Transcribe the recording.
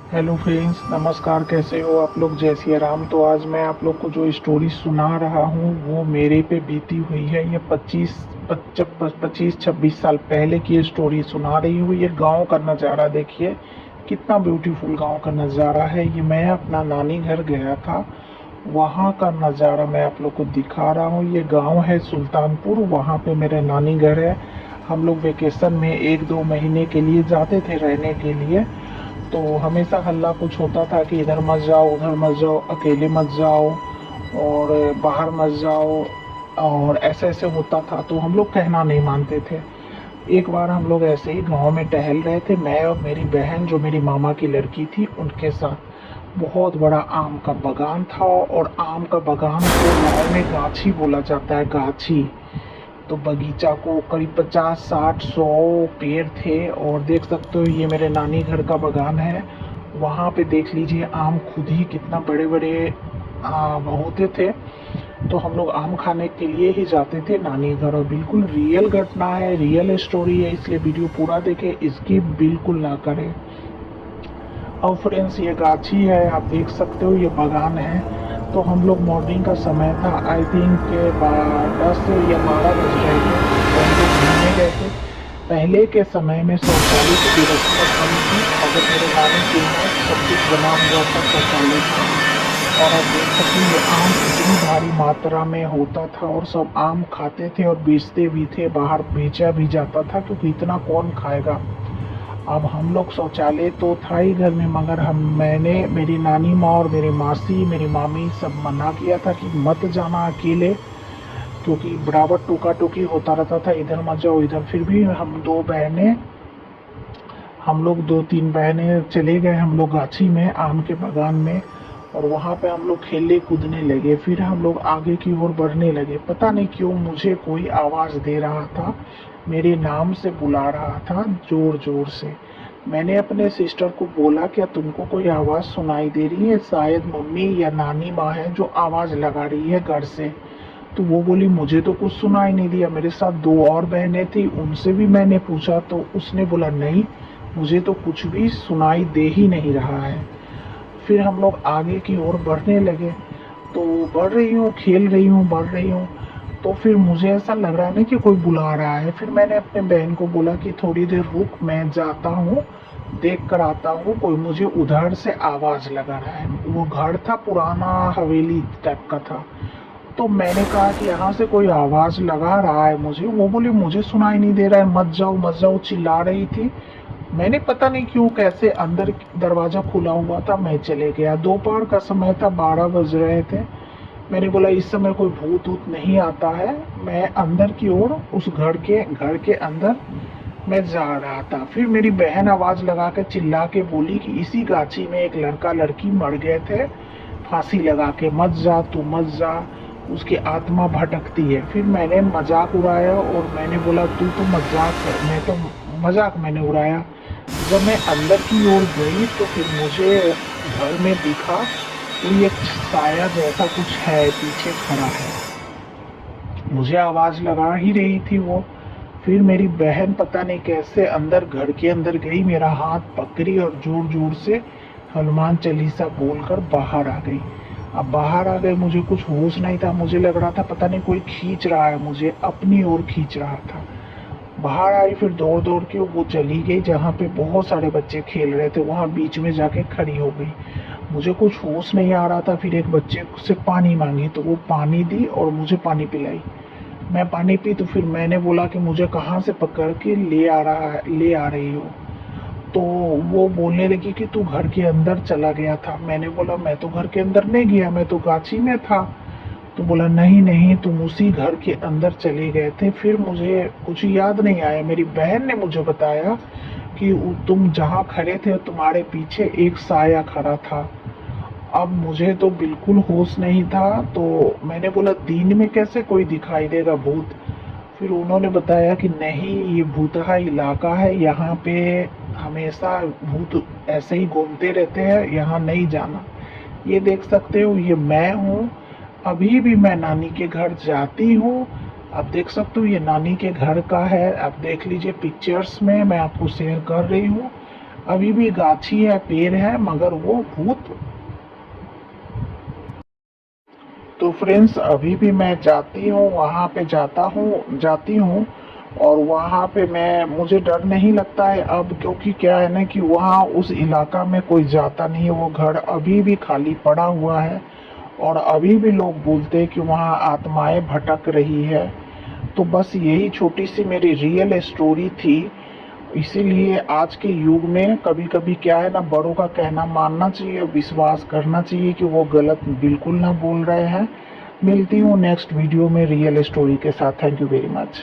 Hello friends, नमस्कार। कैसे हो आप लोग? जय सिया राम। तो आज मैं आप लोग को जो स्टोरी सुना रहा हूँ वो मेरे पे बीती हुई है। ये 25-26 साल पहले की स्टोरी सुना रही हूँ। ये गांव का नज़ारा देखिए, कितना ब्यूटीफुल गांव का नज़ारा है। ये मैं अपना नानी घर गया था, वहाँ का नज़ारा मैं आप लोग को दिखा रहा हूँ। ये गांव है सुल्तानपुर, वहाँ पे मेरा नानी घर है। हम लोग वेकेशन में 1-2 महीने के लिए जाते थे रहने के लिए। तो हमेशा हल्ला कुछ होता था कि इधर मत जाओ, उधर मत जाओ, अकेले मत जाओ और बाहर मत जाओ, और ऐसे ऐसे होता था। तो हम लोग कहना नहीं मानते थे। एक बार हम लोग ऐसे ही गांव में टहल रहे थे, मैं और मेरी बहन जो मेरी मामा की लड़की थी उनके साथ। बहुत बड़ा आम का बागान था, और आम का बागान को गाँव में गाछी बोला जाता है, गाछी। तो बगीचा को करीब 50-60-100 पेड़ थे। और देख सकते हो ये मेरे नानी घर का बागान है। वहाँ पे देख लीजिए आम खुद ही कितना बड़े बड़े होते थे। तो हम लोग आम खाने के लिए ही जाते थे नानी घर। और बिल्कुल रियल घटना है, रियल स्टोरी है, इसलिए वीडियो पूरा देखें, इसकी बिल्कुल ना करें। और फ्रेंड्स, ये गाछी है, आप देख सकते हो, ये बागान है। तो हम लोग मॉर्निंग का समय था, आई थिंक के 10 या 12 बज रहे थे। तो हम लोग घूमने गए थे। पहले के समय में शौचालय की व्यवस्था कम थी, अगर मेरे नानी के यहाँ सब कुछ बना हुआ था, शौचालय था। और आप देख सकते हैं ये आम इतनी भारी मात्रा में होता था, और सब आम खाते थे और बेचते भी थे, बाहर बेचा भी जाता था, क्योंकि इतना कौन खाएगा। अब हम लोग शौचालय तो था ही घर में, मगर मैंने, मेरी नानी माँ और मेरी मासी, मेरी मामी सब मना किया था कि मत जाना अकेले, क्योंकि बराबर टोका टोकी होता रहता था, इधर मत जाओ इधर। फिर भी हम लोग 2-3 बहनें चले गए, हम लोग गाछी में, आम के बागान में। और वहाँ पे हम लोग खेलने कूदने लगे। फिर हम लोग आगे की ओर बढ़ने लगे। पता नहीं क्यों मुझे कोई आवाज़ दे रहा था, मेरे नाम से बुला रहा था जोर जोर से। मैंने अपने सिस्टर को बोला, क्या तुमको कोई आवाज़ सुनाई दे रही है? शायद मम्मी या नानी माँ है जो आवाज़ लगा रही है घर से। तो वो बोली, मुझे तो कुछ सुनाई नहीं दिया। मेरे साथ 2 और बहनें थी, उनसे भी मैंने पूछा, तो उसने बोला नहीं, मुझे तो कुछ भी सुनाई दे ही नहीं रहा है। फिर हम लोग आगे की ओर बढ़ने लगे। तो बढ़ रही हूँ, खेल रही हूँ, बढ़ रही हूँ। तो फिर मुझे ऐसा लग रहा है ना कि कोई बुला रहा है। फिर मैंने अपने बहन को बोला कि थोड़ी देर रुक, मैं जाता हूँ, देख कर आता हूँ, कोई मुझे उधर से आवाज़ लगा रहा है। वो घर था पुराना, हवेली टाइप का था। तो मैंने कहा कि यहाँ से कोई आवाज़ लगा रहा है मुझे। वो बोली, मुझे सुनाई नहीं दे रहा है, मत जाओ चिल्ला रही थी। मैंने पता नहीं क्यों, कैसे, अंदर दरवाज़ा खुला हुआ था, मैं चले गया। दोपहर का समय था, 12 बज रहे थे। मैंने बोला इस समय कोई भूत ऊत नहीं आता है। मैं अंदर की ओर, उस घर के अंदर मैं जा रहा था। फिर मेरी बहन आवाज़ लगा के चिल्ला के बोली कि इसी गाछी में एक लड़का लड़की मर गए थे फांसी लगा के, मत जा तू, मत जा, उसकी आत्मा भटकती है। फिर मैंने मजाक उड़ाया, और मैंने बोला तू तो मजाक है। मैं तो मजाक मैंने उड़ाया। जब मैं अंदर की ओर गई तो फिर मुझे घर में दिखा, कोई एक साया जैसा कुछ है पीछे खड़ा है। मुझे आवाज़ लगा ही रही थी वो। फिर मेरी बहन पता नहीं कैसे अंदर, घर के अंदर गई, मेरा हाथ पकड़ी और जोर जोर से हनुमान चालीसा बोलकर बाहर आ गई। अब बाहर आ गए, मुझे कुछ होश नहीं था। मुझे लग रहा था पता नहीं कोई खींच रहा है, मुझे अपनी ओर खींच रहा था। बाहर आई, फिर दौड़ दौड़ के वो चली गई जहाँ पे बहुत सारे बच्चे खेल रहे थे, वहाँ बीच में जाके खड़ी हो गई। मुझे कुछ होश नहीं आ रहा था। फिर एक बच्चे से पानी मांगी, तो वो पानी दी और मुझे पानी पिलाई। मैं पानी पी, तो फिर मैंने बोला कि मुझे कहाँ से पकड़ के ले आ रही हो। तो वो बोलने लगी कि तू घर के अंदर चला गया था। मैंने बोला मैं तो घर के अंदर नहीं गया, मैं तो गाछी में था। तो बोला नहीं नहीं, तुम उसी घर के अंदर चले गए थे। फिर मुझे कुछ याद नहीं आया। मेरी बहन ने मुझे बताया कि तुम जहाँ खड़े थे तुम्हारे पीछे एक साया खड़ा था। अब मुझे तो बिल्कुल होश नहीं था। तो मैंने बोला दिन में कैसे कोई दिखाई देगा भूत? फिर उन्होंने बताया कि नहीं, ये भूतहा इलाका है, यहाँ पे हमेशा भूत ऐसे ही घूमते रहते हैं, यहाँ नहीं जाना। ये देख सकते हो, ये मैं हूँ। अभी भी मैं नानी के घर जाती हूँ। आप देख सकते हो ये नानी के घर का है, आप देख लीजिए पिक्चर्स में, मैं आपको शेयर कर रही हूँ। अभी भी गाछी है, पेड़ है, मगर वो भूत। तो फ्रेंड्स अभी भी मैं जाती हूँ वहाँ पे, जाती हूँ और वहाँ पे मुझे डर नहीं लगता है अब, क्योंकि क्या है ना कि वहाँ उस इलाका में कोई जाता नहीं है, वो घर अभी भी खाली पड़ा हुआ है और अभी भी लोग बोलते हैं कि वहाँ आत्माएं भटक रही है। तो बस यही छोटी सी मेरी रियल स्टोरी थी। इसीलिए आज के युग में कभी कभी क्या है ना, बड़ों का कहना मानना चाहिए, विश्वास करना चाहिए कि वो गलत बिल्कुल ना बोल रहे हैं। मिलती हूँ नेक्स्ट वीडियो में रियल स्टोरी के साथ। Thank you very much.